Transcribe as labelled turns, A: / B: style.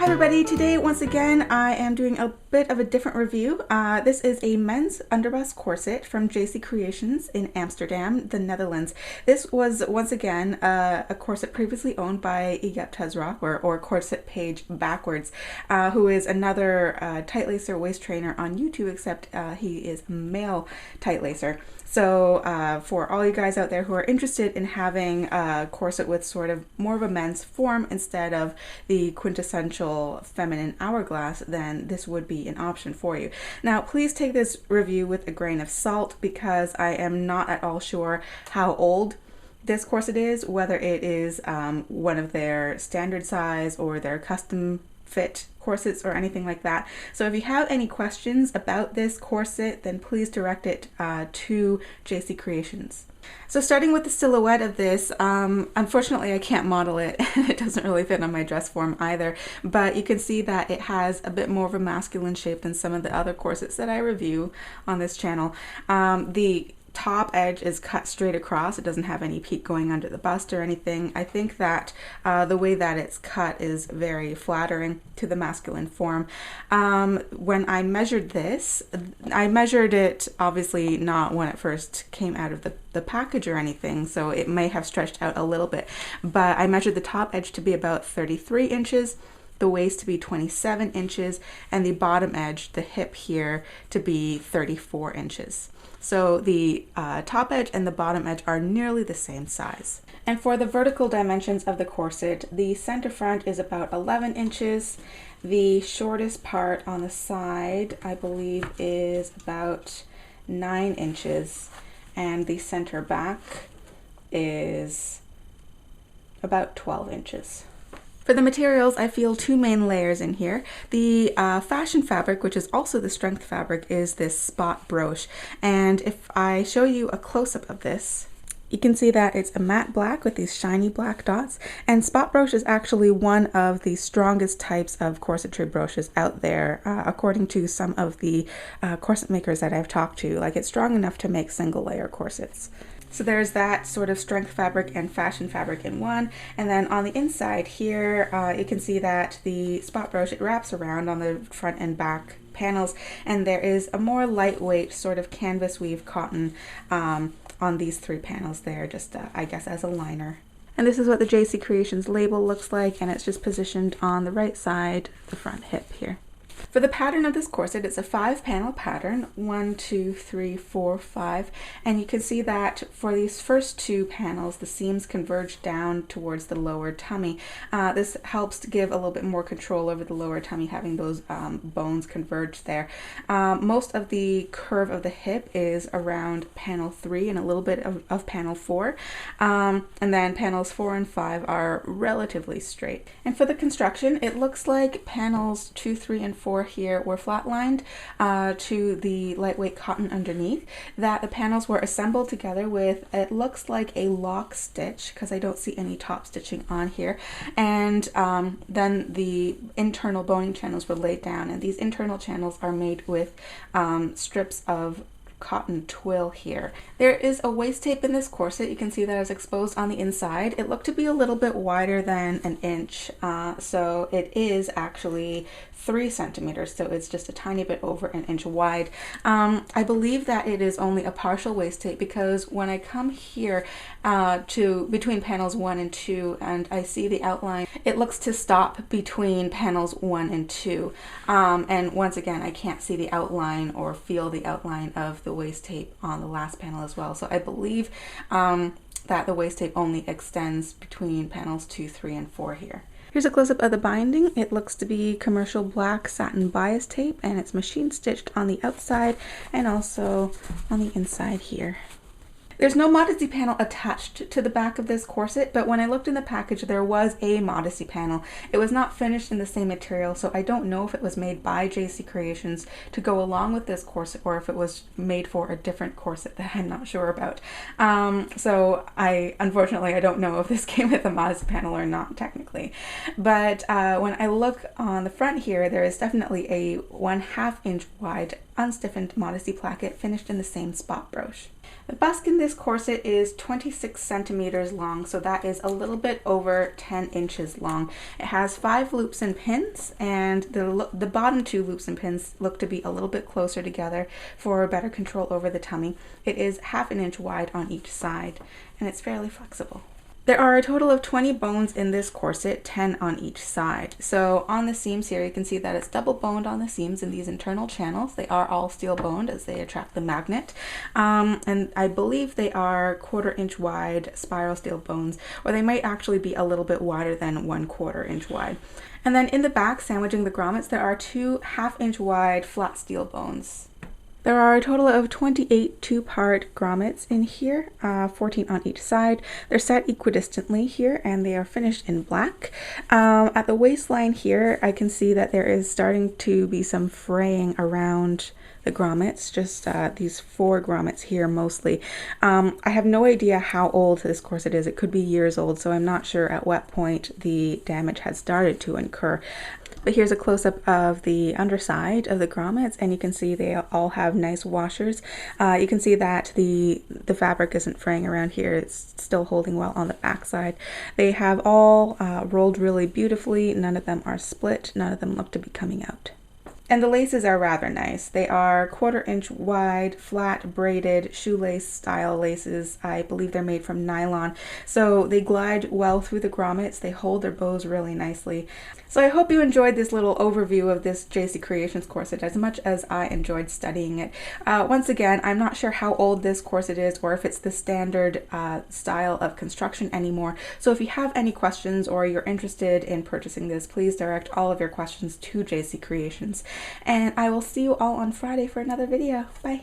A: Hi everybody, today once again I am doing a bit of a different review. This is a men's underbust corset from JCC Creations in Amsterdam, the Netherlands. This was once again a corset previously owned by Egap Tesroc, or Corset Page Backwards, who is another tight lacer waist trainer on YouTube, except he is a male tight lacer. So for all you guys out there who are interested in having a corset with sort of more of a men's form instead of the quintessential feminine hourglass, then this would be an option for you. Now, please take this review with a grain of salt because I am not at all sure how old this corset is, whether it is one of their standard size or their custom fit corsets or anything like that. So if you have any questions about this corset, then please direct it to JCC Creations. So starting with the silhouette of this, unfortunately I can't model it. It doesn't really fit on my dress form either, but you can see that it has a bit more of a masculine shape than some of the other corsets that I review on this channel. The top edge is cut straight across. It doesn't have any peak going under the bust or anything. I think that the way that it's cut is very flattering to the masculine form. When I measured this, I measured it obviously not when it first came out of the package or anything, so it may have stretched out a little bit, but I measured the top edge to be about 33 inches, the waist to be 27 inches, and the bottom edge, the hip here, to be 34 inches. So the top edge and the bottom edge are nearly the same size. And for the vertical dimensions of the corset, the center front is about 11 inches. The shortest part on the side, I believe, is about 9 inches. And the center back is about 12 inches. For the materials, I feel two main layers in here. The fashion fabric, which is also the strength fabric, is this spot brooch. And if I show you a close-up of this, you can see that it's a matte black with these shiny black dots. And spot brooch is actually one of the strongest types of corsetry brooches out there, according to some of the corset makers that I've talked to. Like, it's strong enough to make single layer corsets. So there's that sort of strength fabric and fashion fabric in one. And then on the inside here, you can see that the spot brooch, it wraps around on the front and back panels. And there is a more lightweight sort of canvas weave cotton on these three panels there, just I guess as a liner. And this is what the JCC Creations label looks like, and it's just positioned on the right side, the front hip here. For the pattern of this corset, it's a 5-panel pattern, 1, 2, 3, 4, 5, and you can see that for these first 2 panels, the seams converge down towards the lower tummy. This helps to give a little bit more control over the lower tummy, having those bones converge there. Most of the curve of the hip is around panel 3 and a little bit of panel 4, and then panels 4 and 5 are relatively straight. And for the construction, it looks like panels 2, 3, and 4 here were flatlined to the lightweight cotton underneath, that the panels were assembled together with, it looks like a lock stitch, because I don't see any top stitching on here, and then the internal boning channels were laid down, and these internal channels are made with strips of cotton twill here. There is a waist tape in this corset. You can see that it's exposed on the inside. It looked to be a little bit wider than an inch, so it is actually 3 centimeters, so it's just a tiny bit over an inch wide. I believe that it is only a partial waist tape, because when I come here to between panels 1 and 2 and I see the outline, it looks to stop between panels 1 and 2, and once again I can't see the outline or feel the outline of the waist tape on the last panel as well. So I believe that the waist tape only extends between panels 2, 3, and 4 here. Here's a close-up of the binding. It looks to be commercial black satin bias tape, and it's machine stitched on the outside and also on the inside here. There's no Modesty panel attached to the back of this corset, but when I looked in the package, there was a Modesty panel. It was not finished in the same material, so I don't know if it was made by JCC Creations to go along with this corset, or if it was made for a different corset that I'm not sure about. So unfortunately, I don't know if this came with a Modesty panel or not technically. But when I look on the front here, there is definitely a 1/2 inch wide unstiffened Modesty placket finished in the same spot brooch. The busk in this corset is 26 centimeters long, so that is a little bit over 10 inches long. It has 5 loops and pins, and the bottom 2 loops and pins look to be a little bit closer together for better control over the tummy. It is ½ an inch wide on each side, and it's fairly flexible. There are a total of 20 bones in this corset, 10 on each side. So on the seams here, you can see that it's double boned on the seams in these internal channels. They are all steel boned as they attract the magnet. And I believe they are 1/4 inch wide spiral steel bones, or they might actually be a little bit wider than 1/4 inch wide. And then in the back, sandwiching the grommets, there are 2 ½ inch wide flat steel bones. There are a total of 28 2-part grommets in here, 14 on each side. They're set equidistantly here, and they are finished in black. At the waistline here, I can see that there is starting to be some fraying around the grommets, just these 4 grommets here mostly. I have no idea how old this corset is. It could be years old, so I'm not sure at what point the damage had started to incur. But here's a close-up of the underside of the grommets, and you can see they all have nice washers. You can see that the fabric isn't fraying around here. It's still holding well on the back side. They have all rolled really beautifully. None of them are split. None of them look to be coming out. And the laces are rather nice. They are 1/4 inch wide, flat braided shoelace style laces. I believe they're made from nylon. So they glide well through the grommets. They hold their bows really nicely. So I hope you enjoyed this little overview of this JC Creations corset as much as I enjoyed studying it. Once again, I'm not sure how old this corset is or if it's the standard style of construction anymore. So if you have any questions or you're interested in purchasing this, please direct all of your questions to JC Creations. And I will see you all on Friday for another video. Bye!